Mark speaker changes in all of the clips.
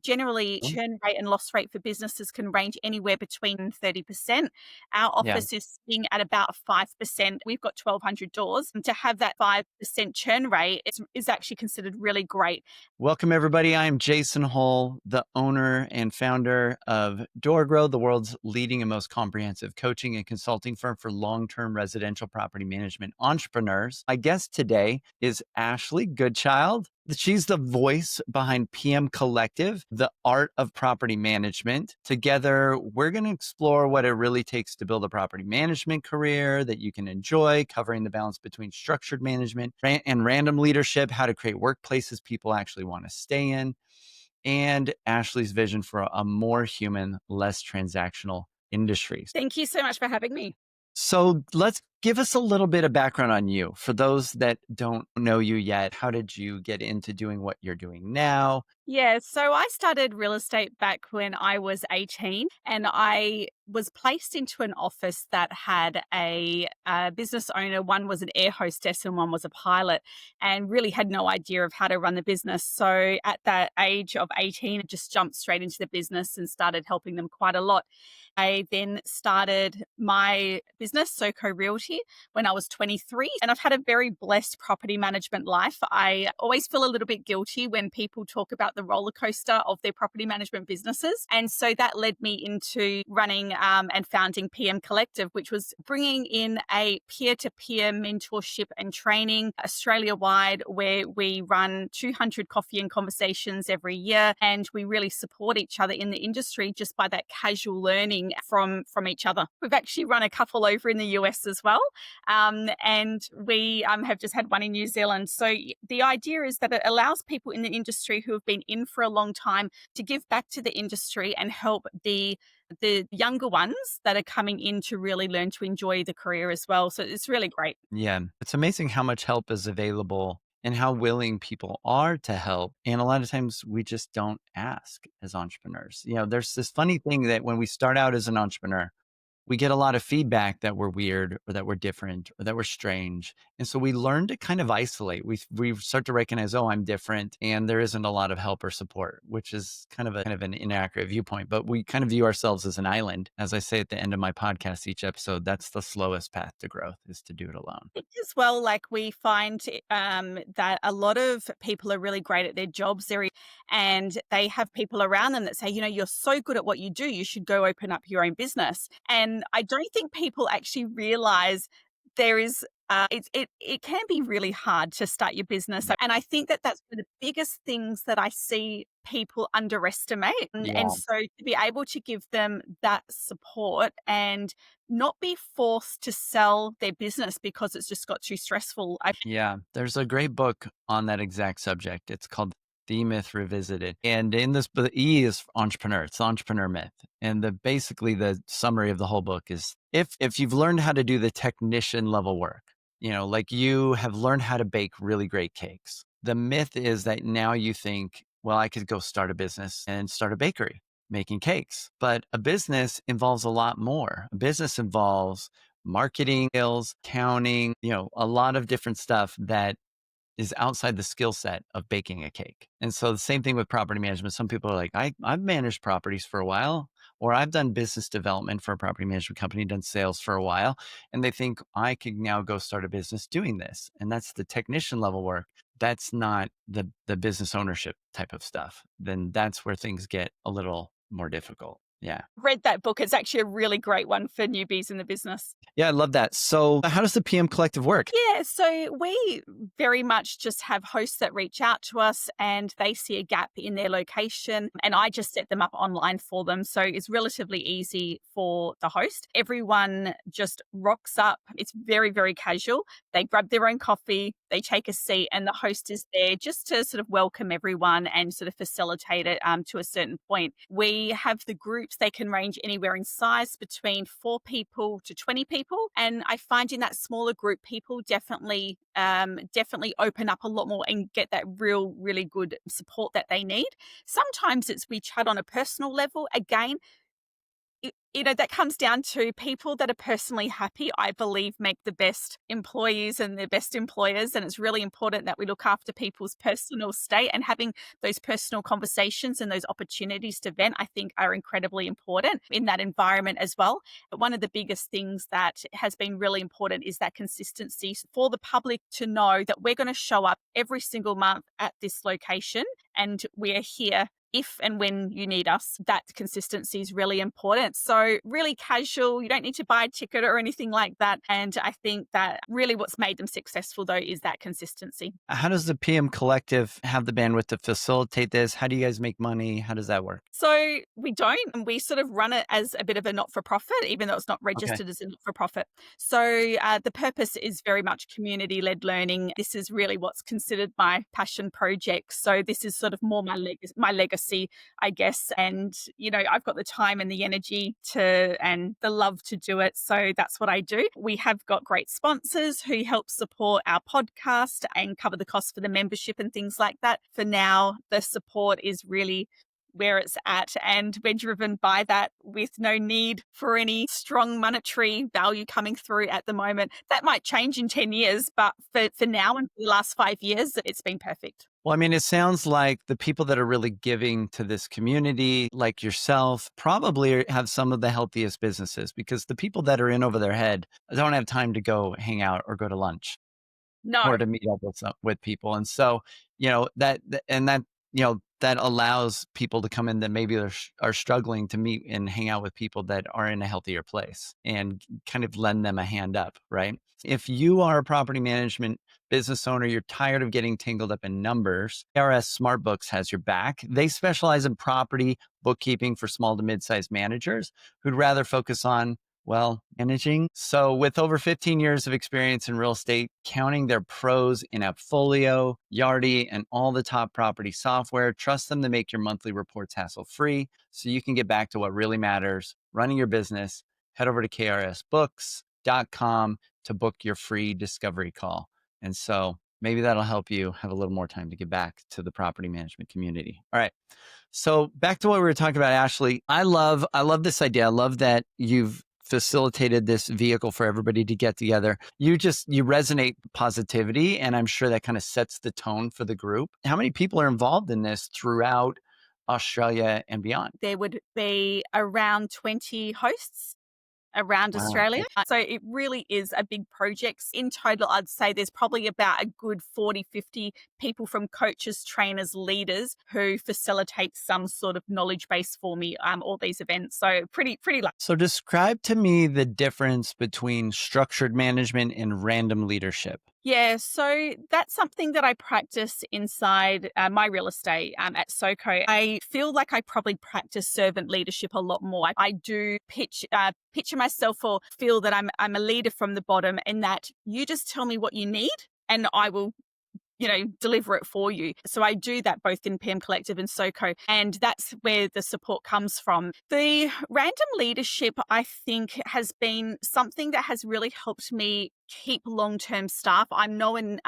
Speaker 1: generally
Speaker 2: Mm.
Speaker 1: churn rate and loss rate for businesses can range anywhere between 30%. Our
Speaker 2: Yeah.
Speaker 1: office is sitting at about 5%. We've got 1,200 doors. And to have that 5% churn rate is actually considered really great.
Speaker 2: Welcome, everybody. I'm Jason Hull, the owner and founder of DoorGrow, the world's leading and most comprehensive coaching and consulting firm for long-term residential property management entrepreneurs. My guest today is Ashleigh Goodchild. She's the voice behind PM Collective, the art of property management. Together, we're going to explore what it really takes to build a property management career that you can enjoy, covering the balance between structured management and random leadership, how to create workplaces people actually want to stay in, and Ashleigh's vision for a more human, less transactional industry.
Speaker 1: Thank you so much for having me.
Speaker 2: So let's give us a little bit of background on you. For those that don't know you yet, how did you get into doing what you're doing now?
Speaker 1: Yeah, so I started real estate back when I was 18, and I was placed into an office that had a business owner. One was an air hostess and one was a pilot, and really had no idea of how to run the business. So at that age of 18, I just jumped straight into the business and started helping them quite a lot. I then started my business, SoCo Realty, when I was 23, and I've had a very blessed property management life. I always feel a little bit guilty when people talk about the roller coaster of their property management businesses. And so that led me into running and founding PM Collective, which was bringing in a peer-to-peer mentorship and training Australia-wide, where we run 200 coffee and conversations every year. And we really support each other in the industry just by that casual learning from each other. We've actually run a couple over in the US as well. And we have just had one in New Zealand. So the idea is that it allows people in the industry who have been in for a long time to give back to the industry and help the younger ones that are coming in to really learn to enjoy the career as well. So it's really great.
Speaker 2: Yeah, it's amazing how much help is available and how willing people are to help. And a lot of times we just don't ask as entrepreneurs. There's this funny thing that when we start out as an entrepreneur, we get a lot of feedback that we're weird or that we're different or that we're strange. And so we learn to kind of isolate. We start to recognize, oh, I'm different. And there isn't a lot of help or support, which is kind of an inaccurate viewpoint. But we kind of view ourselves as an island. As I say at the end of my podcast, each episode, that's the slowest path to growth, is to do it alone.
Speaker 1: As well, like we find that a lot of people are really great at their jobs, and they have people around them that say, you're so good at what you do, you should go open up your own business. And I don't think people actually realize there is. It can be really hard to start your business, and I think that that's one of the biggest things that I see people underestimate. And
Speaker 2: Yeah.
Speaker 1: so to be able to give them that support and not be forced to sell their business because it's just got too stressful.
Speaker 2: Yeah. There's a great book on that exact subject. It's called The Myth Revisited. And in this, the E is entrepreneur. It's the entrepreneur myth. And basically the summary of the whole book is if you've learned how to do the technician level work, like you have learned how to bake really great cakes. The myth is that now you think, well, I could go start a business and start a bakery making cakes. But a business involves a lot more. A business involves marketing, sales, accounting, a lot of different stuff that is outside the skill set of baking a cake. And so the same thing with property management. Some people are like, I've managed properties for a while, or I've done business development for a property management company, done sales for a while. And they think I could now go start a business doing this. And that's the technician level work. That's not the business ownership type of stuff. Then that's where things get a little more difficult. Yeah.
Speaker 1: Read that book. It's actually a really great one for newbies in the business.
Speaker 2: Yeah, I love that. So how does the PM Collective work?
Speaker 1: Yeah, so we very much just have hosts that reach out to us and they see a gap in their location, and I just set them up online for them. So it's relatively easy for the host. Everyone just rocks up. It's very, very casual. They grab their own coffee, they take a seat, and the host is there just to sort of welcome everyone and sort of facilitate it to a certain point. We have the groups. They can range anywhere in size between 4 people to 20 people. And I find in that smaller group, people definitely open up a lot more and get that really good support that they need. Sometimes we chat on a personal level. Again, That comes down to people that are personally happy, I believe, make the best employees and the best employers. And it's really important that we look after people's personal state, and having those personal conversations and those opportunities to vent, I think, are incredibly important in that environment as well. But one of the biggest things that has been really important is that consistency for the public to know that we're going to show up every single month at this location and we're here if and when you need us. That consistency is really important. So really casual, you don't need to buy a ticket or anything like that. And I think that really what's made them successful though is that consistency.
Speaker 2: How does the PM Collective have the bandwidth to facilitate this? How do you guys make money? How does that work?
Speaker 1: So we don't, and we sort of run it as a bit of a not-for-profit, even though it's not
Speaker 2: Okay.
Speaker 1: registered as a not-for-profit. So the purpose is very much community-led learning. This is really what's considered my passion project. So this is sort of more my legacy, I guess. And I've got the time and the energy and the love to do it. So that's what I do. We have got great sponsors who help support our podcast and cover the cost for the membership and things like that. For now, the support is really where it's at, and we're driven by that with no need for any strong monetary value coming through at the moment. That might change in 10 years, but for now and for the last 5 years, it's been perfect.
Speaker 2: Well, I mean, it sounds like the people that are really giving to this community, like yourself, probably have some of the healthiest businesses, because the people that are in over their head don't have time to go hang out or go to lunch
Speaker 1: No.
Speaker 2: or to meet up with people. And so, that allows people to come in that maybe are struggling to meet and hang out with people that are in a healthier place, and kind of lend them a hand up, right? If you are a property management business owner, you're tired of getting tangled up in numbers, ARS SmartBooks has your back. They specialize in property bookkeeping for small to mid-sized managers who'd rather focus on, well, managing. So with over 15 years of experience in real estate, counting their pros in Appfolio, Yardi, and all the top property software, trust them to make your monthly reports hassle-free so you can get back to what really matters, running your business. Head over to krsbooks.com to book your free discovery call. And so maybe that'll help you have a little more time to get back to the property management community. All right. So back to what we were talking about, Ashleigh. I love this idea. I love that you've facilitated this vehicle for everybody to get together. You resonate positivity, and I'm sure that kind of sets the tone for the group. How many people are involved in this throughout Australia and beyond?
Speaker 1: There would be around 20 hosts around
Speaker 2: Wow.
Speaker 1: Australia. So it really is a big project. In total, I'd say there's probably about a good 40, 50 people, from coaches, trainers, leaders, who facilitate some sort of knowledge base for me, all these events. So pretty lucky.
Speaker 2: So describe to me the difference between structured management and random leadership.
Speaker 1: Yeah, so that's something that I practice inside my real estate at SoCo. I feel like I probably practice servant leadership a lot more. I do picture myself, or feel that I'm a leader from the bottom, in that you just tell me what you need and I will deliver it for you. So I do that both in PM Collective and SoCo, and that's where the support comes from. The random leadership, I think, has been something that has really helped me keep long-term staff. I'm known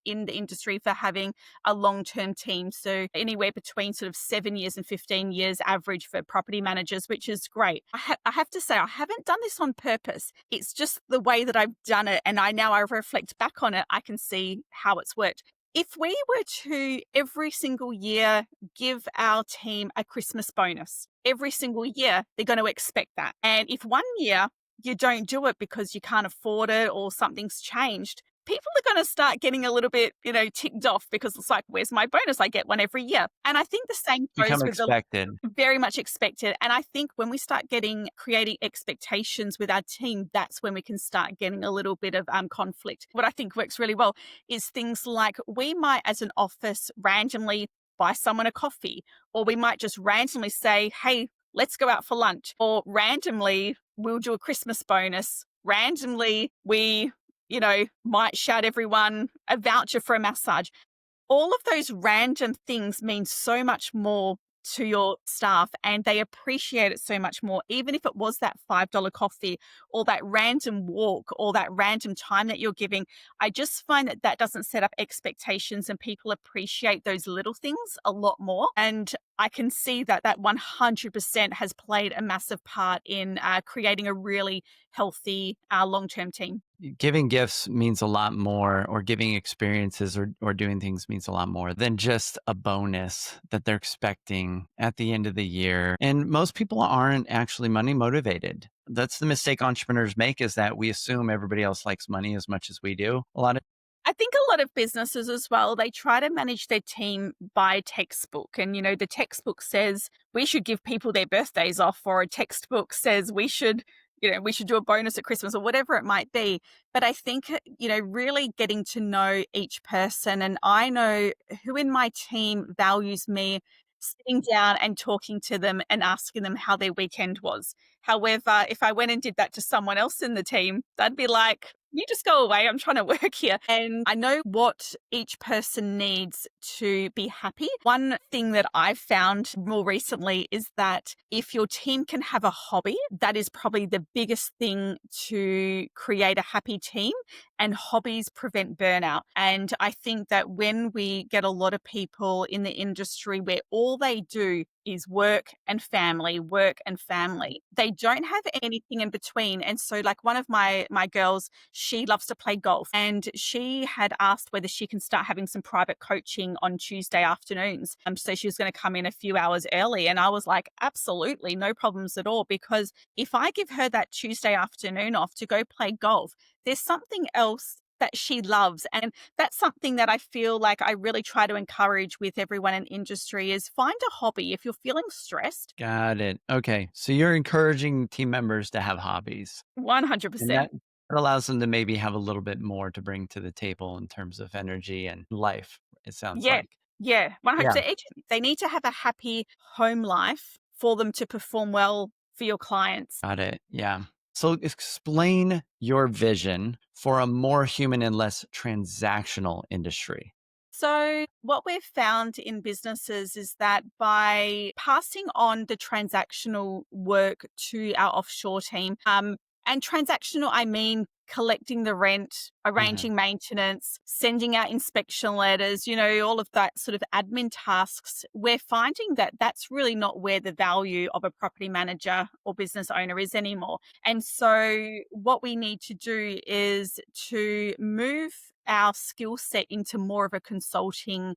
Speaker 1: in the industry for having a long-term team, so anywhere between sort of 7 years and 15 years average for property managers, which is great. I have to say, I haven't done this on purpose. It's just the way that I've done it, and I reflect back on it, I can see how it's worked. If we were to every single year give our team a Christmas bonus, every single year, they're going to expect that. And if one year you don't do it because you can't afford it or something's changed, people are going to start getting a little bit, ticked off, because it's like, where's my bonus? I get one every year. And I think the same goes
Speaker 2: Become
Speaker 1: with
Speaker 2: expected.
Speaker 1: very much expected. And I think when we start creating expectations with our team, that's when we can start getting a little bit of conflict. What I think works really well is things like, we might, as an office, randomly buy someone a coffee, or we might just randomly say, hey, let's go out for lunch, or randomly we'll do a Christmas bonus. Randomly, we might shout everyone a voucher for a massage. All of those random things mean so much more to your staff, and they appreciate it so much more, even if it was that $5 coffee or that random walk or that random time that you're giving. I just find that doesn't set up expectations, and people appreciate those little things a lot more. And I can see that that 100% has played a massive part in creating a really healthy long-term team.
Speaker 2: Giving gifts means a lot more, or giving experiences or doing things means a lot more than just a bonus that they're expecting at the end of the year. And most people aren't actually money motivated. That's the mistake entrepreneurs make, is that we assume everybody else likes money as much as we do. A lot of
Speaker 1: I think a lot of businesses as well, they try to manage their team by textbook. And, the textbook says we should give people their birthdays off, or a textbook says we should do a bonus at Christmas or whatever it might be. But I think, really getting to know each person, and I know who in my team values me sitting down and talking to them and asking them how their weekend was. However, if I went and did that to someone else in the team, they'd be like, you just go away. I'm trying to work here. And I know what each person needs to be happy. One thing that I've found more recently is that if your team can have a hobby, that is probably the biggest thing to create a happy team. And hobbies prevent burnout. And I think that when we get a lot of people in the industry where all they do is work and family, they don't have anything in between. And so, like, one of my girls, she loves to play golf, and she had asked whether she can start having some private coaching on Tuesday afternoons. So she was going to come in a few hours early, and I was like, absolutely, no problems at all. Because if I give her that Tuesday afternoon off to go play golf, there's something else that she loves. And that's something that I feel like I really try to encourage with everyone in industry, is find a hobby. If you're feeling stressed,
Speaker 2: Got it. Okay. So you're encouraging team members to have hobbies, and
Speaker 1: 100%.
Speaker 2: that allows them to maybe have a little bit more to bring to the table in terms of energy and life, it sounds
Speaker 1: Yeah.
Speaker 2: like.
Speaker 1: Yeah.
Speaker 2: Yeah.
Speaker 1: 100%. They need to have a happy home life for them to perform well for your clients.
Speaker 2: Got it. Yeah. So explain your vision for a more human and less transactional industry.
Speaker 1: So, what we've found in businesses is that by passing on the transactional work to our offshore team, and transactional, I mean collecting the rent,
Speaker 2: Mhm.
Speaker 1: arranging maintenance, sending out inspection letters, all of that sort of admin tasks, we're finding that that's really not where the value of a property manager or business owner is anymore. And so, what we need to do is to move our skill set into more of a consulting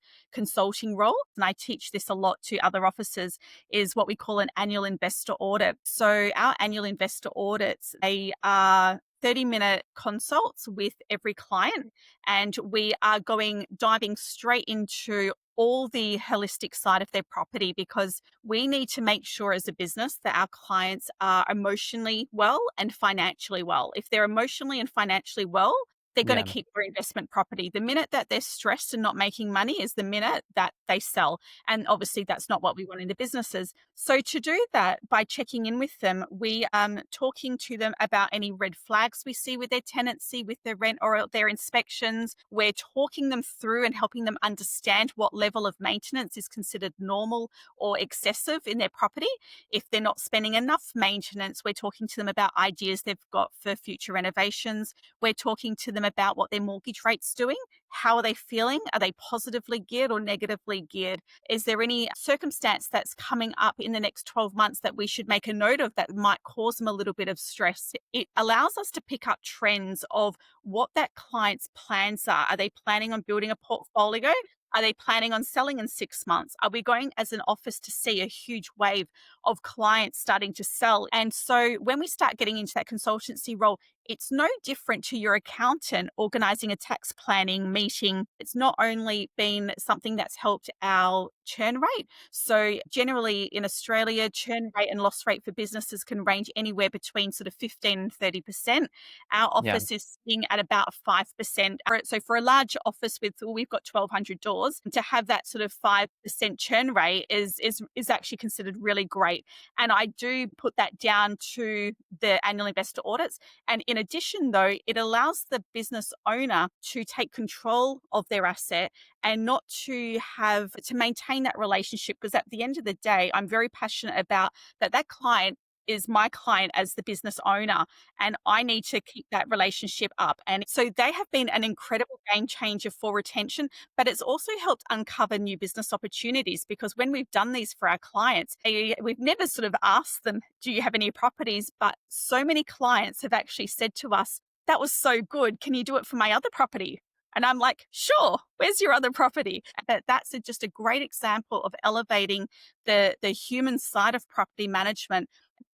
Speaker 1: role. And I teach this a lot to other officers, is what we call an annual investor audit. So our annual investor audits, they are 30-minute consults with every client, and we are diving straight into all the holistic side of their property, because we need to make sure as a business that our clients are emotionally well and financially well. If they're emotionally and financially well, they're going to
Speaker 2: Yeah.
Speaker 1: keep their investment property. The minute that they're stressed and not making money is the minute that they sell. And obviously, that's not what we want in the businesses. So, to do that, by checking in with them, we talking to them about any red flags we see with their tenancy, with their rent or their inspections. We're talking them through and helping them understand what level of maintenance is considered normal or excessive in their property. If they're not spending enough maintenance, we're talking to them about ideas they've got for future renovations. We're talking to them about what their mortgage rate's doing. How are they feeling? Are they positively geared or negatively geared? Is there any circumstance that's coming up in the next 12 months that we should make a note of that might cause them a little bit of stress? It allows us to pick up trends of what that client's plans are. Are they planning on building a portfolio? Are they planning on selling in 6 months? Are we going as an office to see a huge wave of clients starting to sell? And so when we start getting into that consultancy role, it's no different to your accountant organizing a tax planning meeting. It's not only been something that's helped our churn rate. So generally in Australia, churn rate and loss rate for businesses can range anywhere between sort of 15 and 30%. Our
Speaker 2: Yeah.
Speaker 1: office is sitting at about 5%. So for a large office we've got 1,200 doors, to have that sort of 5% churn rate is actually considered really great. And I do put that down to the annual investor audits. And in addition, though, it allows the business owner to take control of their asset and not to have to maintain that relationship. Because at the end of the day, I'm very passionate about that client is my client as the business owner, and I need to keep that relationship up. And so they have been an incredible game changer for retention, but it's also helped uncover new business opportunities because when we've done these for our clients, we've never sort of asked them, do you have any properties? But so many clients have actually said to us, that was so good. Can you do it for my other property? And I'm like, sure, where's your other property? That's just a great example of elevating the human side of property management.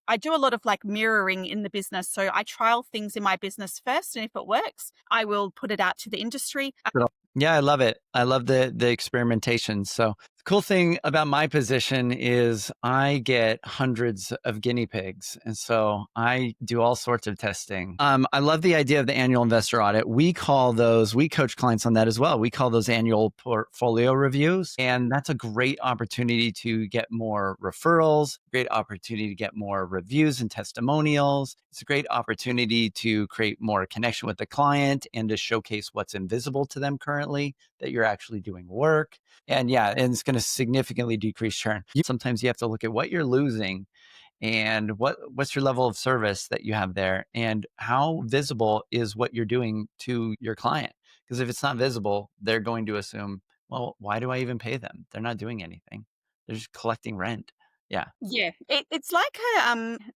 Speaker 1: I do a lot of like mirroring in the business. So I trial things in my business first. And if it works, I will put it out to the industry.
Speaker 2: Yeah, I love it. I love the experimentation. So the cool thing about my position is I get hundreds of guinea pigs. And so I do all sorts of testing. I love the idea of the annual investor audit. We coach clients on that as well. We call those annual portfolio reviews. And that's a great opportunity to get more referrals, great opportunity to get more reviews and testimonials. It's a great opportunity to create more connection with the client and to showcase what's invisible to them currently, that you're actually doing work. And it's going to significantly decrease churn. Sometimes you have to look at what you're losing and what's your level of service that you have there and how visible is what you're doing to your client. Because if it's not visible, they're going to assume, well, why do I even pay them? They're not doing anything. They're just collecting rent. Yeah.
Speaker 1: Yeah, it's like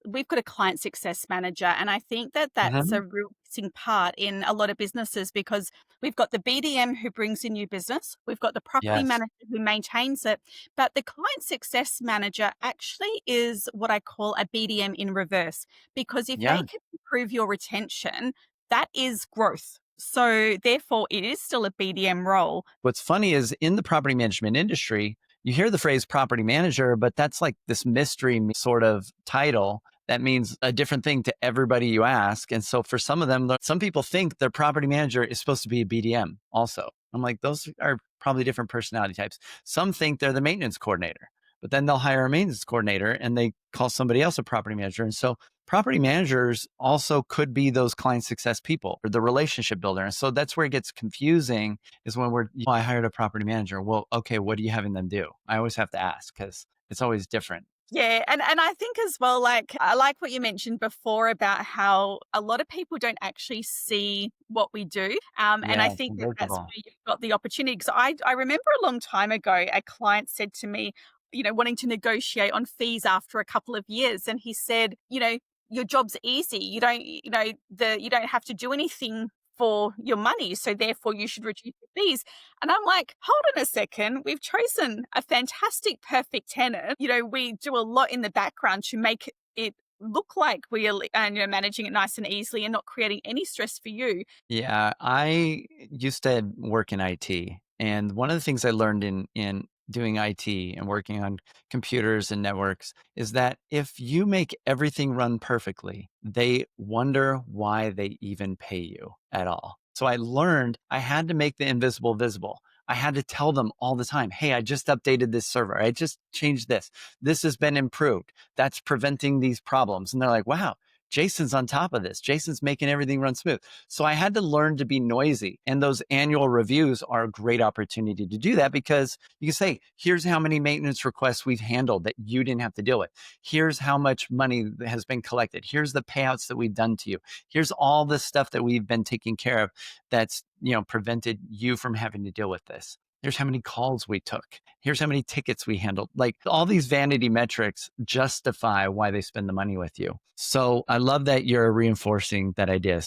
Speaker 1: we've got a client success manager, and I think that that's a
Speaker 2: Mhm.
Speaker 1: real missing part in a lot of businesses because we've got the BDM who brings in new business, we've got the property
Speaker 2: Yes.
Speaker 1: manager who maintains it, but the client success manager actually is what I call a BDM in reverse because if they
Speaker 2: Yeah.
Speaker 1: can improve your retention, that is growth. So therefore, it is still a BDM role.
Speaker 2: What's funny is in the property management industry, you hear the phrase property manager, but that's like this mystery sort of title that means a different thing to everybody you ask. And so for some of them, some people think their property manager is supposed to be a BDM also. I'm like, those are probably different personality types. Some think they're the maintenance coordinator, but then they'll hire a maintenance coordinator and they call somebody else a property manager. And so property managers also could be those client success people or the relationship builder. And so that's where it gets confusing is when I hired a property manager. Well, okay, what are you having them do? I always have to ask because it's always different.
Speaker 1: Yeah, and I think as well, like I like what you mentioned before about how a lot of people don't actually see what we do, and I
Speaker 2: Yeah, it's
Speaker 1: think that that's
Speaker 2: invisible.
Speaker 1: where you've got the opportunity. Because I remember a long time ago, a client said to me, wanting to negotiate on fees after a couple of years, and he said, your job's easy. You don't have to do anything for your money, so therefore you should reduce your fees. And I'm like, hold on a second. We've chosen a fantastic, perfect tenant. We do a lot in the background to make it look like we are, managing it nice and easily and not creating any stress for you.
Speaker 2: Yeah, I used to work in IT, and one of the things I learned in doing IT and working on computers and networks is that if you make everything run perfectly, they wonder why they even pay you at all. So I learned I had to make the invisible visible. I had to tell them all the time, hey, I just updated this server. I just changed this. This has been improved. That's preventing these problems. And they're like, wow, Jason's on top of this. Jason's making everything run smooth. So I had to learn to be noisy. And those annual reviews are a great opportunity to do that because you can say, here's how many maintenance requests we've handled that you didn't have to deal with. Here's how much money has been collected. Here's the payouts that we've done to you. Here's all the stuff that we've been taking care of that's, prevented you from having to deal with this. Here's how many calls we took. Here's how many tickets we handled. Like all these vanity metrics justify why they spend the money with you. So I love that you're reinforcing that idea.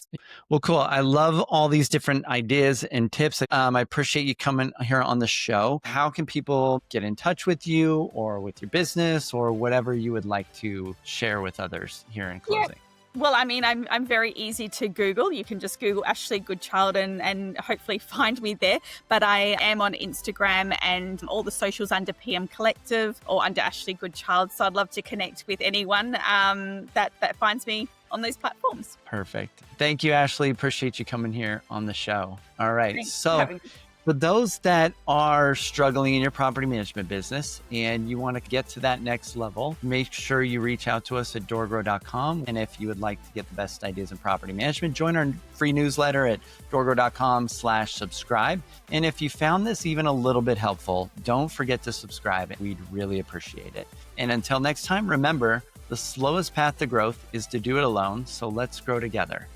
Speaker 2: Well, cool. I love all these different ideas and tips. I appreciate you coming here on the show. How can people get in touch with you or with your business or whatever you would like to share with others here in
Speaker 1: Yeah.
Speaker 2: closing?
Speaker 1: Well, I mean, I'm very easy to Google. You can just Google Ashleigh Goodchild and hopefully find me there. But I am on Instagram and all the socials under PM Collective or under Ashleigh Goodchild. So I'd love to connect with anyone that finds me on those platforms.
Speaker 2: Perfect. Thank you, Ashleigh. Appreciate you coming here on the show. All right.
Speaker 1: Thanks for
Speaker 2: So
Speaker 1: having me.
Speaker 2: for those that are struggling in your property management business and you want to get to that next level, make sure you reach out to us at DoorGrow.com. And if you would like to get the best ideas in property management, join our free newsletter at DoorGrow.com/subscribe. And if you found this even a little bit helpful, don't forget to subscribe. We'd really appreciate it. And until next time, remember, The slowest path to growth is to do it alone, so let's grow together.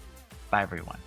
Speaker 2: Bye, everyone.